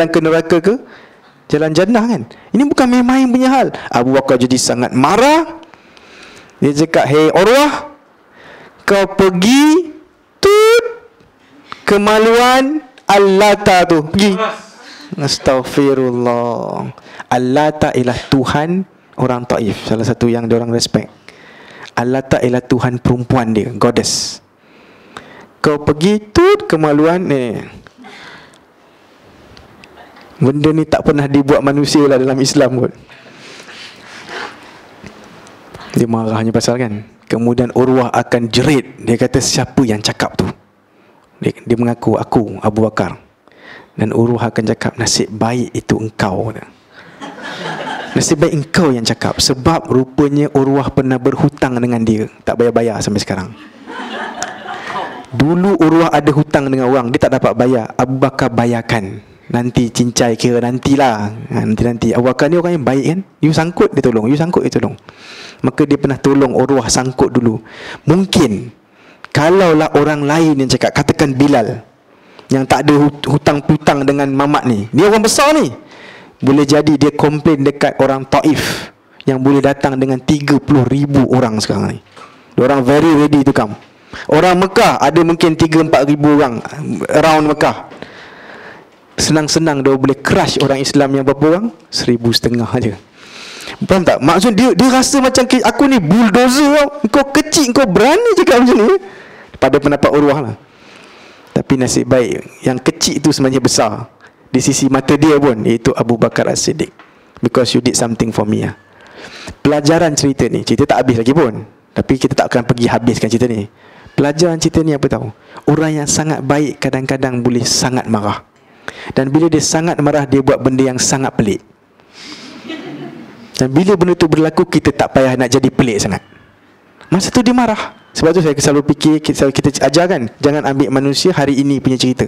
jalan ke neraka ke jalan jannah kan. Ini bukan main-main punya hal. Abu Bakar jadi sangat marah. Dia cakap, "Hei Urwah, kau pergi tut kemaluan Al-Lata tu. Pergi." Astaghfirullah. Al-Lata ialah Tuhan orang Taif, salah satu yang diorang respect. Al-Lata ialah Tuhan perempuan dia, goddess. Kau pergi tut kemaluan ni. Benda ni tak pernah dibuat manusia lah dalam Islam kot. Dia marahnya pasal kan. Kemudian Urwah akan jerit. Dia kata, siapa yang cakap tu? Dia mengaku, aku Abu Bakar. Dan Urwah akan cakap, nasib baik itu engkau. Nasib baik engkau yang cakap. Sebab rupanya Urwah pernah berhutang dengan dia. Tak bayar-bayar sampai sekarang. Dulu Urwah ada hutang dengan orang, dia tak dapat bayar. Abu Bakar bayarkan. Nanti cincai, kira nantilah. Nanti. Abu Bakar ni orang yang baik kan. You sangkut, dia tolong. You sangkut, dia tolong. Maka dia pernah tolong Urwah sangkut dulu. Mungkin kalaulah orang lain yang cakap, katakan Bilal yang tak ada hutang-hutang dengan mamak ni, dia orang besar ni, boleh jadi dia komplain dekat orang Taif yang boleh datang dengan 30,000 orang sekarang ni. Diorang very ready to come. Orang Mekah ada mungkin 3-4 ribu orang around Mekah. Senang-senang dia boleh crush orang Islam yang berapa orang? 1,500 je. Faham tak? Maksud dia rasa macam aku ni bulldozer tau. Kau kecil, kau berani cakap macam ni. Pada pendapat Urwah lah. Tapi nasib baik yang kecil tu sebenarnya besar di sisi mata dia pun, iaitu Abu Bakar As-Siddiq. Because you did something for me lah. Pelajaran cerita ni, cerita tak habis lagi pun, tapi kita tak akan pergi habiskan cerita ni. Pelajaran cerita ni apa tahu? Orang yang sangat baik kadang-kadang boleh sangat marah. Dan bila dia sangat marah, dia buat benda yang sangat pelik. Dan bila benda tu berlaku, kita tak payah nak jadi pelik sangat. Masa tu dia marah. Sebab tu saya selalu fikir, kita ajarkan, jangan ambil manusia hari ini punya cerita.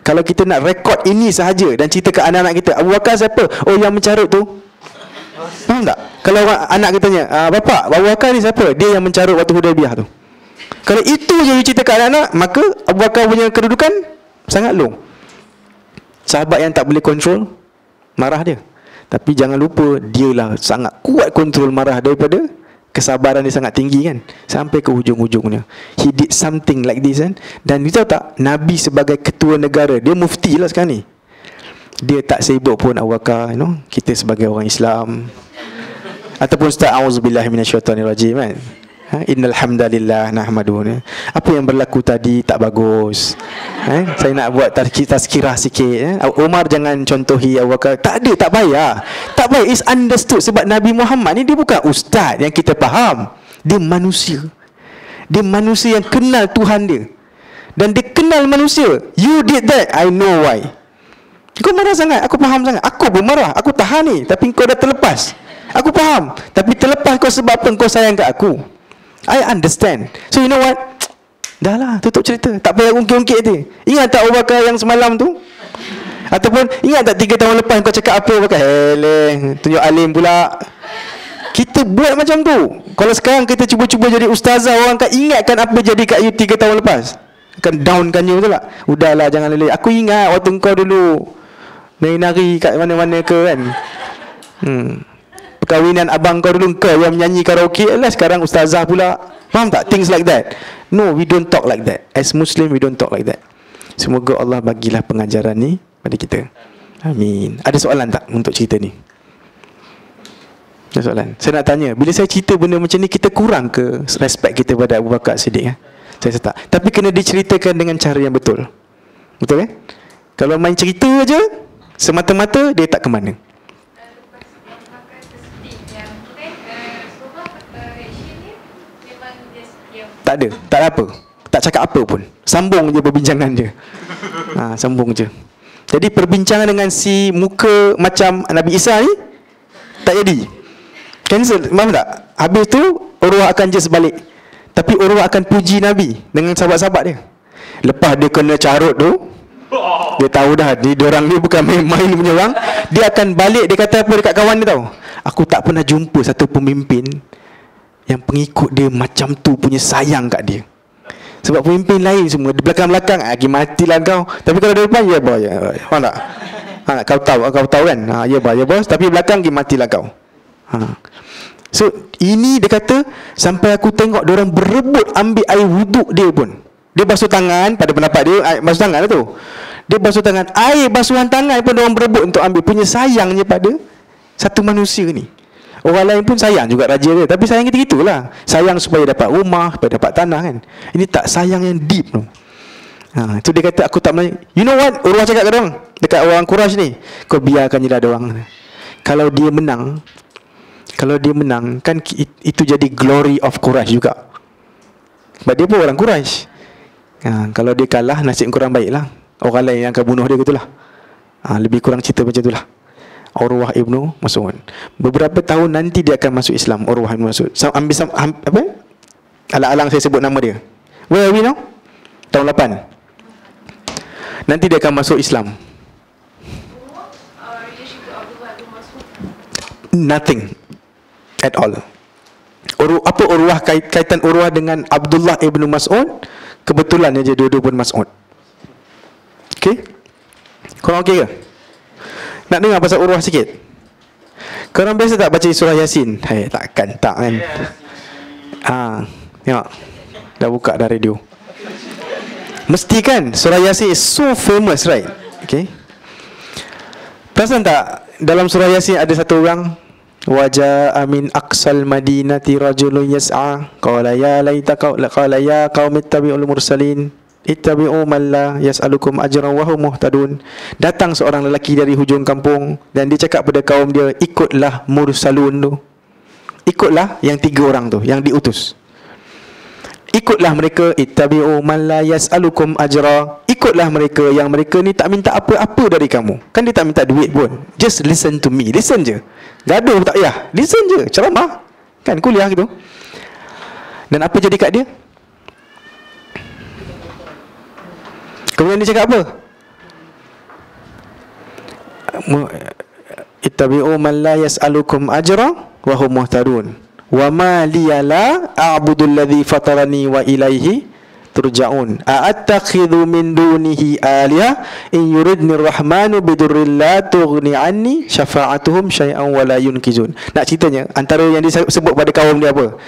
Kalau kita nak rekod ini sahaja dan cerita ke anak-anak kita, Abu Bakar siapa? Oh, yang mencarut tu. Faham tak? Kalau anak kita tanya, "Bapak, Abu Bakar ni siapa?" Dia yang mencarut waktu Hudaibiyah tu. Kalau itu je cerita ke anak-anak, maka Abu Bakar punya kedudukan sangat low. Sahabat yang tak boleh kontrol marah dia. Tapi jangan lupa, dialah sangat kuat kontrol marah daripada kesabaran dia sangat tinggi kan. Sampai ke hujung-hujungnya he did something like this kan. Dan you tahu tak, Nabi sebagai ketua negara, dia mufti lah sekarang ni, dia tak sibuk pun Abu Bakar, you know, kita sebagai orang Islam ataupun ustaz auzubillahi minasyaitanirrajim kan, innal hamdalillah nahmaduhu. Apa yang berlaku tadi tak bagus. Saya nak buat tazkirah sikit. Umar jangan contohi Abu Bakar. Tak ada, tak payah. Tak payah, is understood. Sebab Nabi Muhammad ni dia bukan ustaz yang kita faham. Dia manusia. Dia manusia yang kenal Tuhan dia. Dan dia kenal manusia. You did that, I know why. Kau marah sangat, aku faham sangat. Aku pun marah, aku tahan ni. Tapi kau dah terlepas, aku faham. Tapi terlepas kau sebab apa? Kau sayang kat aku. I understand. So you know what? Dah lah, tutup cerita. Tak payah ungkit-ungkit dia. Ingat tak Abu Bakar yang semalam tu? Ataupun ingat tak 3 tahun lepas kau cakap apa Abu Bakar? Heleh, tunjuk alim pula. Kita buat macam tu. Kalau sekarang kita cuba-cuba jadi ustazah, orang akan ingatkan apa jadi kat you 3 tahun lepas. Akan downkan you, betul tak? Udahlah, jangan lelek. Aku ingat waktu kau dulu nari-nari kat mana-mana ke kan. Perkahwinan abang kau dulu, kau yang menyanyi karaoke. Alah, sekarang ustazah pula. Faham tak? Things like that. No, we don't talk like that. As Muslim, we don't talk like that. Semoga Allah bagilah pengajaran ni pada kita. Amin. Ada soalan tak untuk cerita ni? Ada soalan? Saya nak tanya, bila saya cerita benda macam ni, kita kurang ke respect kita pada Abu Bakar Siddiq? Saya tak. Tapi kena diceritakan dengan cara yang betul. Betul kan? Kalau main cerita je semata-mata, dia tak ke mana. Tak ada, tak ada apa. Tak cakap apa pun. Sambung je perbincangan je. Sambung je. Jadi perbincangan dengan si muka macam Nabi Isa ni tak jadi. Cancel, faham tak? Habis tu Urwah akan just balik. Tapi Urwah akan puji Nabi dengan sahabat-sahabat dia. Lepas dia kena carut tu, dia tahu dah diorang ni bukan main-main punya orang. Dia akan balik, dia kata apa dekat kawan dia tahu? Aku tak pernah jumpa satu pemimpin yang pengikut dia macam tu punya sayang kat dia. Sebab pemimpin lain semua di belakang-belakang, matilah kau. Tapi kalau dia depan, ya boy, faham tak? Kau tahu kan? Ya bos, tapi belakang matilah kau. So ini dia kata, sampai aku tengok diorang berebut ambil air wuduk dia pun. Dia basuh tangan, pada pendapat dia basuh tangan lah tu. Dia basuh tangan, air basuhan tangan pun diorang berebut untuk ambil. Punya sayangnya pada satu manusia ni. Orang lain pun sayang juga raja dia, tapi sayang kita lah. Sayang supaya dapat rumah, supaya dapat tanah kan. Ini tak sayang yang deep tu. Itu dia kata, aku tak Melayu. You know what Urwah cakap kat orang, dekat orang Quraisy ni, kau biarkan je lah diorang. Kalau dia menang kan, itu jadi glory of Quraisy juga. Sebab dia pun orang Quraisy. Kalau dia kalah, nasib kurang baik lah. Orang lain yang akan bunuh dia gitulah. Lebih kurang cerita macam itulah. Urwah ibnu Mas'ud. Beberapa tahun nanti dia akan masuk Islam. Urwah ibnu Mas'ud. Apa? Alang-alang saya sebut nama dia. Where are we now? Tahun 8. Nanti dia akan masuk Islam. Nothing at all. Apa Urwah, kaitan Urwah dengan Abdullah ibnu Mas'ud? Kebetulan aja dua-dua pun Mas'ud. Okay? Korang okey ke? Nak dengar pasal Urwah sikit? Korang biasa tak baca surah Yasin? Takkan tak kan? Tengok, dah buka dah radio. Mesti kan? Surah Yasin is so famous, right? Okay. Perasan tak? Dalam surah Yasin ada satu orang, waja'a min aqsal madinati rajulun yas'a qala ya qaumi ittabi'ul mursalin ittabi'u man la yas'alukum ajran wa hum muhtadun. Datang seorang lelaki dari hujung kampung dan dia cakap pada kaum dia, ikutlah mursalun tu. Ikutlah yang 3 orang tu yang diutus. Ikutlah mereka, ittabi'u man la yas'alukum ajra. Ikutlah mereka yang mereka ni tak minta apa-apa dari kamu. Kan dia tak minta duit pun. Just listen to me. Listen je. Gaduh tak payah. Listen je. Ceramah. Kan kuliah gitu. Dan apa jadi kat dia? Kemudian dia cakap apa? Ittabi'u man la yas'alukum ajra wa hum muhtadun. Wa ma liya la a'budu alladhi fatarani wa ilaihi turja'un. A'attakhidhu min dunihi aliha in yuridni rahmanu bidurrin la tughni anni syafa'atuhum syai'an wa la yunkizun. Nak ceritanya, antara yang disebut pada kaum dia apa?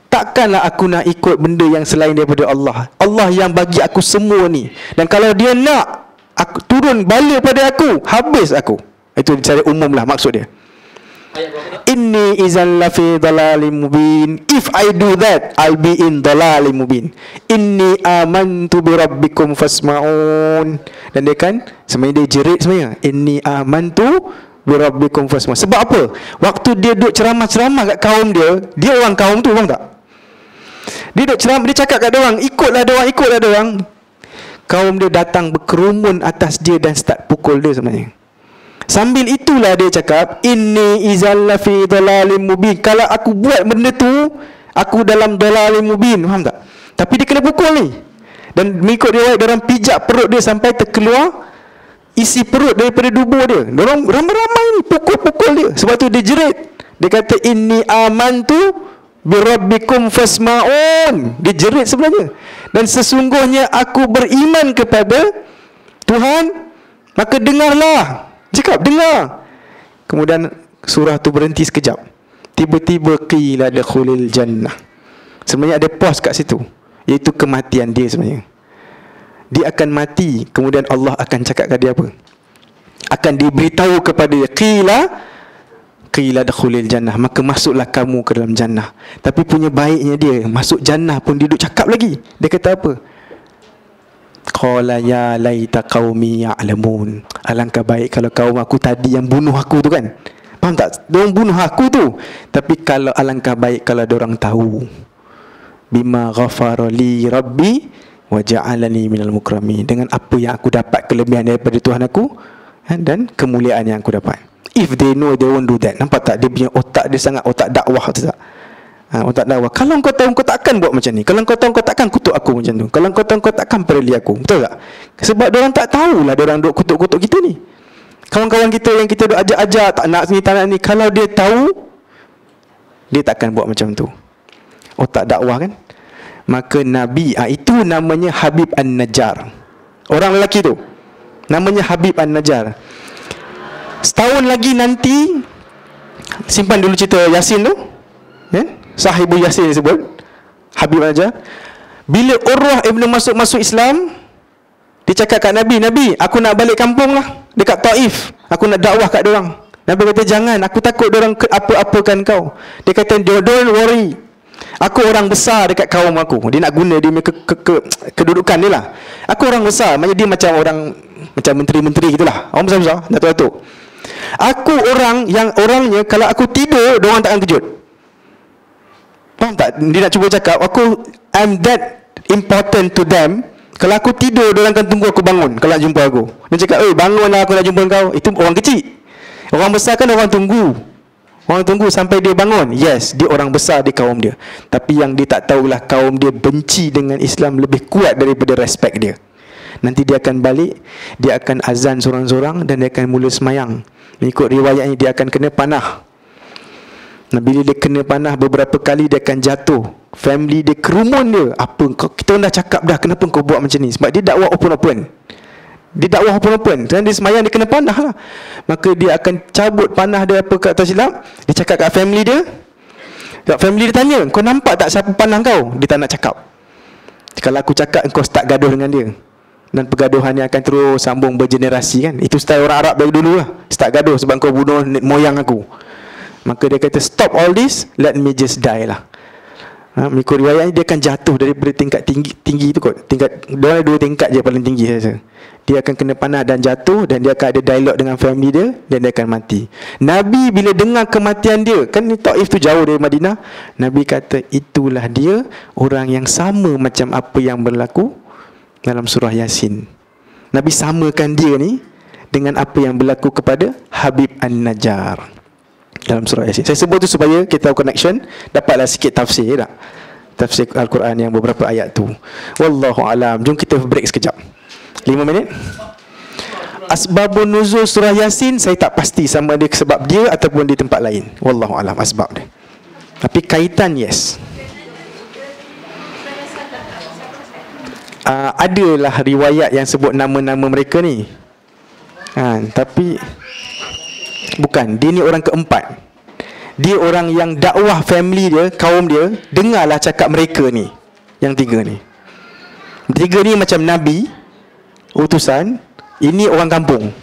Takkanlah aku nak ikut benda yang selain daripada Allah. Allah yang bagi aku semua ni. Dan kalau dia nak aku turun bala pada aku, habis aku. Itu secara umum lah maksud dia. Inni izan lafi dalalim mubin. If I do that, I'll be in dalalim mubin. Inni amantu bi rabbikum fasma'un. Dan dia kan sebenarnya dia jerit sebenarnya. Inni amantu bi rabbikum fasma'un. Sebab apa? Waktu dia duduk ceramah-ceramah kat kaum dia orang kaum tu, faham tak? Dia duduk ceramah, dia cakap kat dia orang, ikutlah dia orang. Kaum dia datang berkerumun atas dia dan start pukul dia sebenarnya. Sambil itulah dia cakap, inni izalla fi dalalim mubin. Kalau aku buat benda tu, aku dalam dalalim mubin, faham tak? Tapi dia kena pukul ni. Dan mengikut dia orang pijak perut dia sampai terkeluar isi perut daripada dubur dia. Orang ramai-ramai ni pukul-pukul dia. Sebab tu dia jerit. Dia kata inni amantu bi rabbikum fasma'un. Dia jerit sebenarnya. Dan sesungguhnya aku beriman kepada Tuhan, maka dengarlah. Cakap, dengar. Kemudian surah tu berhenti sekejap. Tiba-tiba qila dakhulil jannah. Sebenarnya ada pause kat situ, iaitu kematian dia sebenarnya. Dia akan mati, kemudian Allah akan cakap kat dia apa? Akan diberitahu kepada dia, qila dakhulil jannah, maka masuklah kamu ke dalam jannah. Tapi punya baiknya dia, masuk jannah pun dia duduk cakap lagi. Dia kata apa? Qala ya laita qaumi ya'lamun. Alangkah baik kalau kaum aku tadi yang bunuh aku tu kan. Faham tak? Diorang bunuh aku tu. Tapi kalau alangkah baik kalau diorang tahu. Bima ghafara li rabbi wa ja'alani minal mukramin. Dengan apa yang aku dapat kelebihan daripada Tuhan aku dan kemuliaan yang aku dapat. If they know, they won't do that. Nampak tak? Dia punya otak dia sangat otak dakwah tu tak? Otak dakwah. Kalau kau tahu, kau takkan buat macam ni. Kalau kau tahu, kau takkan kutuk aku macam tu. Kalau kau tahu, kau takkan perli aku. Betul tak? Sebab diorang tak tahulah diorang duk kutuk-kutuk kita ni. Kawan-kawan kita yang kita duk ajak-ajak, tak nak ni, tak nak ni, kalau dia tahu, dia takkan buat macam tu. Otak dakwah kan? Maka Nabi, itu namanya Habib An-Najjar. Orang lelaki tu namanya Habib An-Najjar. Setahun lagi nanti, simpan dulu cerita Yasin tu, Sahibu Yasin disebut, Habib An-Najjar. Bila Urwah Ibn Mas'ud masuk Islam, dia cakap kat Nabi, Nabi, aku nak balik kampung lah, dekat Taif, aku nak dakwah kat diorang. Nabi kata, jangan, aku takut diorang apa-apakan kau. Dia kata, don't worry, aku orang besar dekat kaum aku. Dia nak guna dia kedudukan dia lah. Aku orang besar, maknanya dia macam orang, macam menteri-menteri gitulah, orang besar-besar, datuk-datuk. Aku orang yang orangnya kalau aku tidur, diorang takkan kejut. Faham tak? Dia nak cuba cakap, I'm that important to them. Kalau aku tidur, diorang akan tunggu aku bangun kalau nak jumpa aku. Dia cakap, bangunlah, aku nak jumpa kau. Itu orang kecil. Orang besar kan orang tunggu. Orang tunggu sampai dia bangun. Yes, dia orang besar di kaum dia. Tapi yang dia tak tahulah, kaum dia benci dengan Islam lebih kuat daripada respect dia. Nanti dia akan balik, dia akan azan sorang-sorang dan dia akan mula semayang. Mengikut riwayatnya, dia akan kena panah. Nah, bila dia kena panah beberapa kali, dia akan jatuh. Family dia kerumun dia. Apa kau, kita dah cakap dah, kenapa kau buat macam ni? Sebab dia dakwah open-open. Dia dakwah open-open. Dan dia semayang, dia kena panah lah. Maka dia akan cabut panah dia apa kat atas silap. Dia cakap kat family dia. Kat family dia tanya, kau nampak tak siapa panah kau? Dia tak nak cakap. Kalau aku cakap, kau start gaduh dengan dia. Dan pergaduhannya akan terus sambung bergenerasi kan. Itu style orang Arab dari dulu lah. Start gaduh sebab kau bunuh moyang aku. Maka dia kata, stop all this, let me just die lah. Mengikut riwayatnya, dia akan jatuh daripada tingkat tinggi tu kot. Dia ada 2 tingkat je paling tinggi saja. Dia akan kena panah dan jatuh, dan dia akan ada dialog dengan family dia, dan dia akan mati. Nabi bila dengar kematian dia, kan Taif tu jauh dari Madinah, Nabi kata, itulah dia orang yang sama macam apa yang berlaku dalam surah Yasin. Nabi samakan dia ni dengan apa yang berlaku kepada Habib An-Najjar dalam surah Yasin. Saya sebut tu supaya kita tahu connection, dapatlah sikit tafsir tak? Tafsir Al-Quran yang beberapa ayat tu. Wallahu alam. Jom kita break sekejap. 5 minit. Asbabun nuzul surah Yasin, saya tak pasti sama ada sebab dia ataupun di tempat lain. Wallahu alam asbab dia. Tapi kaitan yes. Adalah riwayat yang sebut nama-nama mereka ni. Tapi bukan, dia ni orang keempat. Dia orang yang dakwah family dia, kaum dia, dengarlah cakap mereka ni. Yang 3 ni. 3 ni macam Nabi, utusan. Ini orang kampung.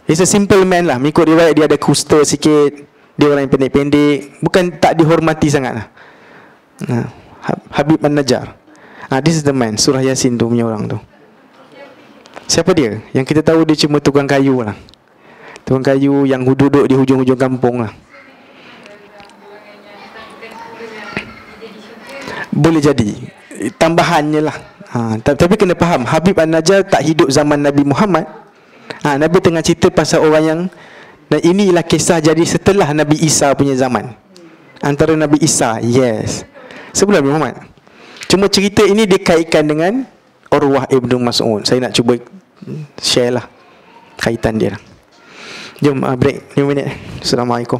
He's a simple man lah. Mengikut riwayat dia ada kusta sikit. Dia orang yang pendek-pendek. Bukan tak dihormati sangat lah. Habib An-Najjar. This is the man. Surah Yasin tu punya orang tu. Siapa dia? Yang kita tahu dia cuma tukang kayu lah. Tukang kayu yang duduk di hujung-hujung kampung lah. Boleh jadi tambahannya lah. Tapi kena faham, Habib An-Najjar tak hidup zaman Nabi Muhammad. Nabi tengah cerita pasal orang yang, dan inilah kisah jadi setelah Nabi Isa punya zaman. Antara Nabi Isa, yes, sebelum Nabi Muhammad. Cuma cerita ini dikaitkan dengan Urwah Ibn Mas'ud. Saya nak cuba share lah kaitan dia. Jom break 5 minit. Assalamualaikum.